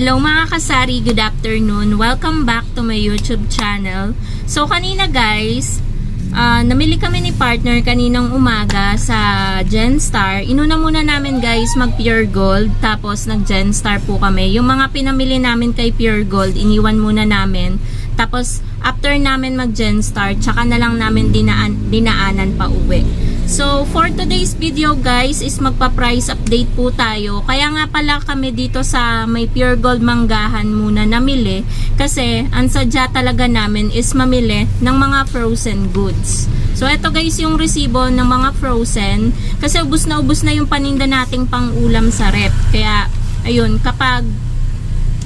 Hello mga kasari, good afternoon. Welcome back to my YouTube channel. So kanina guys, namili kami ni partner kaninang umaga sa Genstar. Inuna muna namin guys mag Pure Gold, tapos nag Genstar po kami. Yung mga pinamili namin kay Pure Gold, iniwan muna namin. Tapos after namin mag Genstar, tsaka na lang namin dinaanan pa uwi. So, for today's video guys is magpa-price update po tayo. Kaya nga pala kami dito sa may Pure Gold Manggahan muna namili. Kasi, ang sadya talaga namin is mamili ng mga frozen goods. So, eto guys yung resibo ng mga frozen. Kasi ubos na yung paninda nating pang-ulam sa rep. Kaya, ayun, kapag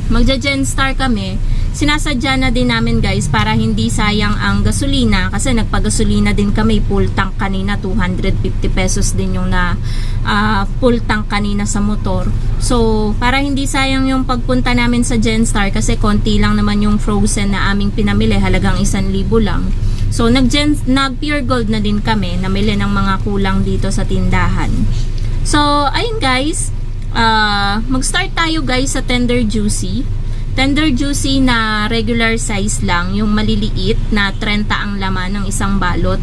magja-Genstar kami, sinasadya na din namin guys para hindi sayang ang gasolina, kasi nagpagasolina din kami, full tank kanina, 250 pesos din yung na full tank kanina sa motor. So para hindi sayang yung pagpunta namin sa Genstar, kasi konti lang naman yung frozen na aming pinamili, halagang 1,000 lang. So nag Pure Gold na din kami, namili ng mga kulang dito sa tindahan. So ayun guys, mag-start tayo guys sa Tender Juicy. Tender Juicy na regular size lang, yung maliliit na 30 ang laman ng isang balot.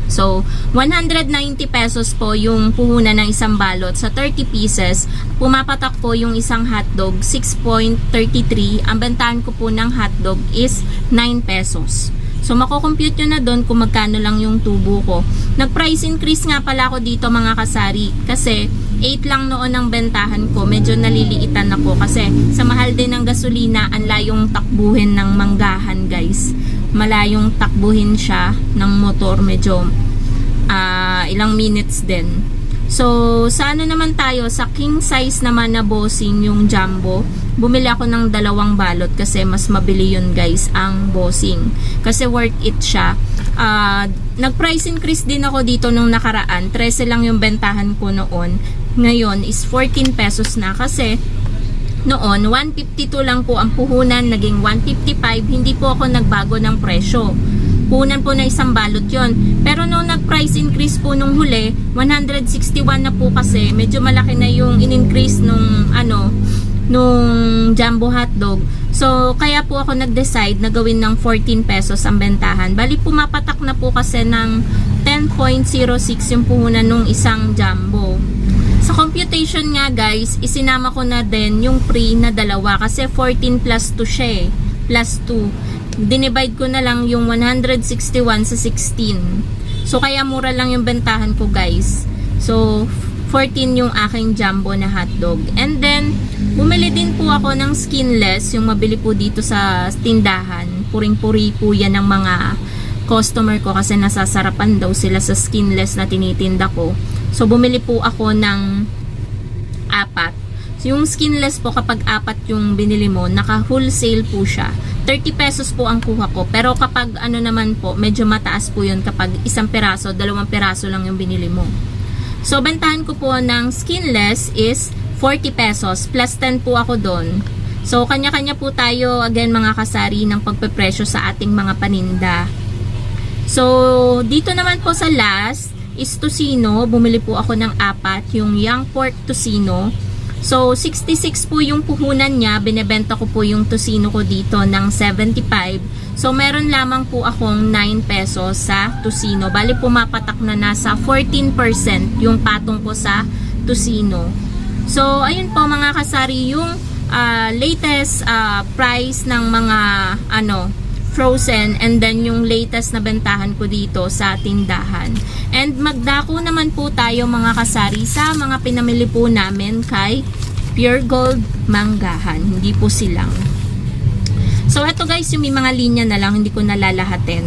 So, 190 pesos po yung puhunan ng isang balot. Sa 30 pieces, pumapatak po yung isang hotdog, 6.33. Ang bentahan ko po ng hotdog is 9 pesos. So, makocompute nyo na doon kung magkano lang yung tubo ko. Nag-price increase nga pala ako dito mga kasari. Kasi, 8 lang noon ang bentahan ko. Medyo naliliitan ako. Kasi, sa mahal din ng gasolina, ang layong takbuhin ng manggahan guys. Malayong takbuhin siya ng motor. Medyo, ilang minutes din. So, sa ano naman tayo? Sa king size naman na bossing yung jumbo. Bumili ako ng 2 balot kasi mas mabili yun guys ang bossing. Kasi worth it siya. Nag-price increase din ako dito nung nakaraan. 13 lang yung bentahan ko noon. Ngayon is 14 pesos na kasi noon 152 lang po ang puhunan, naging 155. Hindi po ako nagbago ng presyo. Puhunan po na isang balot yon. Pero nung nag-price increase po nung huli, 161 na po kasi medyo malaki na yung in-increase nung nung jumbo hotdog. So, kaya po ako nag-decide na gawin ng 14 pesos ang bentahan. Bali, pumapatak na po kasi ng 10.06 yung puhunan nung isang jumbo. Sa computation nga guys, isinama ko na din yung free na 2 kasi 14 plus 2 siya eh. Plus 2. Dinivide ko na lang yung 161 sa 16. So, kaya mura lang yung bentahan ko guys. So, 14 yung aking jumbo na hotdog. And then, bumili din po ako ng skinless, yung mabili po dito sa tindahan. Puring-puri po yan ng mga customer ko kasi nasasarapan daw sila sa skinless na tinitinda ko. So, bumili po ako ng 4. So, yung skinless po kapag 4 yung binili mo, naka-wholesale po siya. 30 pesos po ang kuha ko. Pero kapag ano naman po, medyo mataas po yun kapag 1 peraso, 2 peraso lang yung binili mo. So, bentahan ko po ng skinless is 40 pesos. Plus 10 po ako doon. So, kanya-kanya po tayo, again mga kasari, ng pagpepresyo sa ating mga paninda. So, dito naman po sa last is tocino. Bumili po ako ng 4, yung young pork tocino. So, 66 po yung puhunan niya. Binebenta ko po yung tocino ko dito ng 75. So, meron lamang po akong 9 pesos sa tocino. Bali, pumapatak na nasa 14% yung patong ko sa tocino. So, ayun po mga kasari, yung latest price ng mga frozen, and then yung latest na bentahan ko dito sa tindahan. And magdako naman po tayo mga kasari sa mga pinamili po namin kay Pure Gold Manggahan. Hindi po silang. So, eto guys, yung may mga linya na lang, hindi ko nalalahatin.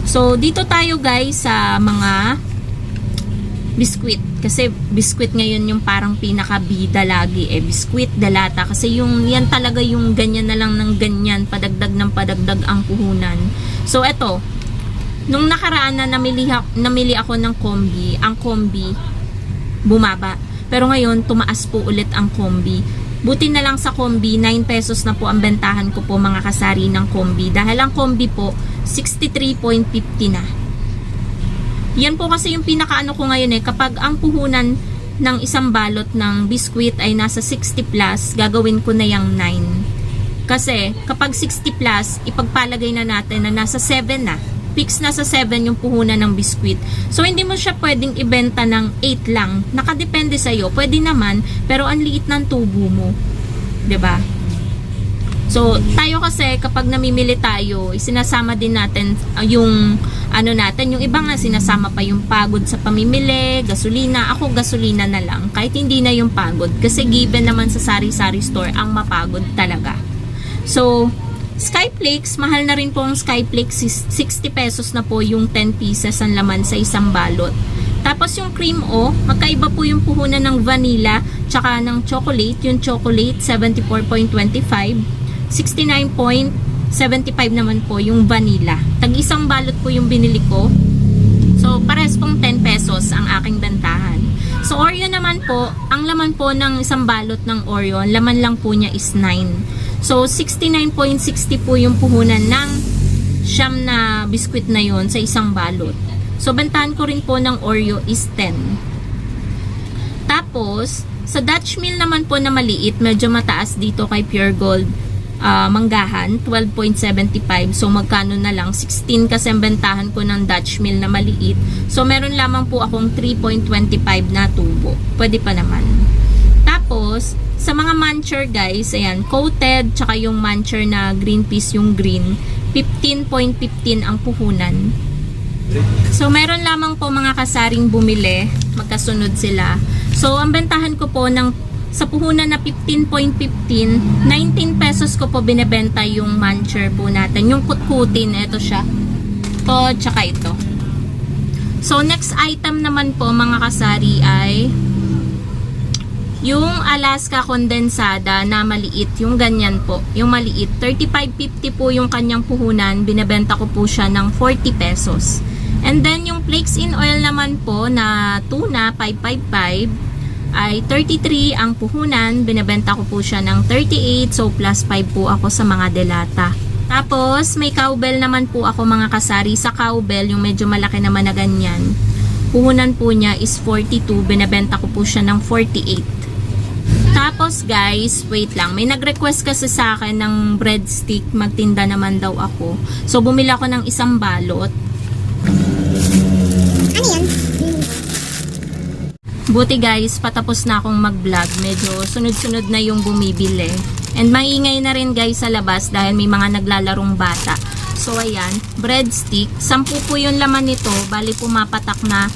So, dito tayo guys sa mga biskwit. Kasi biskwit ngayon yung parang pinakabida lagi biskwit, dalata. Kasi yung yan talaga yung ganyan na lang ng ganyan, padagdag ng padagdag ang puhunan. So, eto. Nung nakaraan na namili ako ng kombi, ang kombi bumaba. Pero ngayon, tumaas po ulit ang kombi. Buti na lang sa kombi, 9 pesos na po ang bentahan ko po mga kasari ng kombi. Dahil ang kombi po, 63.50 na. Yan po kasi yung pinakaano ko ngayon kapag ang puhunan ng isang balot ng biskwit ay nasa 60 plus, gagawin ko na yung 9. Kasi kapag 60 plus, ipagpalagay na natin na nasa 7 na. Fix na sa 7 yung puhunan ng biskwit. So, hindi mo siya pwedeng ibenta ng 8 lang. Nakadepende sa'yo. Pwede naman, pero ang liit ng tubo mo. 'Di ba? So, tayo kasi kapag namimili tayo, isinasama din natin yung yung iba nga sinasama pa yung pagod sa pamimili, gasolina. Ako gasolina na lang, kahit hindi na yung pagod. Kasi given naman sa sari-sari store ang mapagod talaga. So, Skyflakes, mahal na rin po ang Skyflakes, 60 pesos na po yung 10 pieces ang laman sa isang balot. Tapos yung cream magkaiba po yung puhunan ng vanilla tsaka ng chocolate. Yung chocolate 74.25, 69.75 naman po yung vanilla. Tag-isang balot po yung binili ko. So pares pong 10 pesos ang aking bentahan. So Oreo naman po, ang laman po ng isang balot ng Oreo, ang laman lang po niya is 9. So, 69.60 po yung puhunan ng siyam na biskwit na yon sa isang balot. So, bentahan ko rin po ng Oreo is 10. Tapos, sa Dutch Mill naman po na maliit, medyo mataas dito kay Pure Gold Manggahan, 12.75. So, magkano na lang? 16 kasi ang bentahan ko ng Dutch Mill na maliit. So, meron lamang po akong 3.25 na tubo. Pwede pa naman. Tapos, sa mga muncher guys, ayan, coated, tsaka yung muncher na green peas yung green, 15.15 ang puhunan. So, meron lamang po mga kasaring bumili, magkasunod sila. So, ang bentahan ko po sa puhunan na 15.15, 19 pesos ko po binebenta yung muncher po natin. Yung kutkutin, ito siya. Ito, tsaka ito. So, next item naman po mga kasari ay yung Alaska kondensada na maliit, yung ganyan po, yung maliit, 35.50 po yung kanyang puhunan, binebenta ko po siya ng 40 pesos. And then yung flakes in oil naman po na tuna, 555, ay 33 ang puhunan, binebenta ko po siya ng 38, so plus 5 po ako sa mga delata. Tapos may cowbell naman po ako mga kasari, sa cowbell, yung medyo malaki naman na ganyan, puhunan po niya is 42, binebenta ko po siya ng 48. Tapos guys, wait lang. May nag-request kasi sa akin ng breadstick. Magtinda naman daw ako. So, bumili ako ng isang balot. Ano yan? Buti guys, patapos na akong mag-vlog. Medyo sunod-sunod na yung bumibili. And maingay na rin guys sa labas dahil may mga naglalarong bata. So, ayan. Breadstick. 10 po yung laman nito. Bali pumapatak na.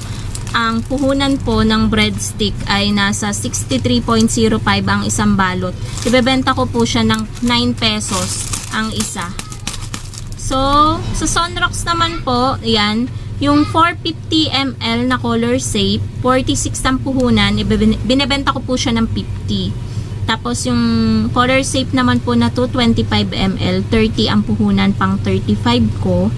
Ang puhunan po ng breadstick ay nasa 63.05 ang isang balot. Ibebenta ko po siya ng 9 pesos ang isa. So, sa Sunrocks naman po, yan, yung 450 ml na color safe, 46 ang puhunan, binebenta ko po siya ng 50. Tapos yung color safe naman po na 225 ml, 30 ang puhunan, pang 35 ko.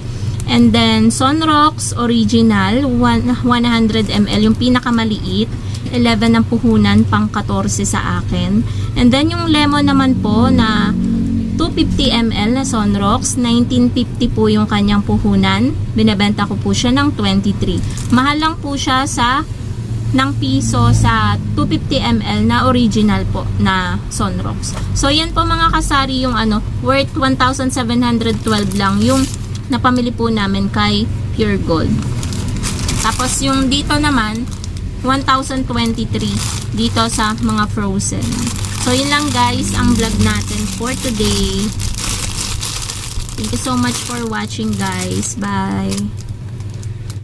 And then, Sunrocks Original, 100 ml, yung pinakamaliit, 11 ang puhunan, pang 14 sa akin. And then, yung lemon naman po na 250 ml na Sunrocks, 1950 po yung kanyang puhunan. Binebenta ko po siya ng 23. Mahal lang po siya ng piso sa 250 ml na original po na Sunrocks. So, yan po mga kasari yung worth 1,712 lang yung napamili po namin kay Pure Gold. Tapos yung dito naman 1,023 dito sa mga frozen. So yun lang guys ang vlog natin for today. Thank you so much for watching guys. Bye.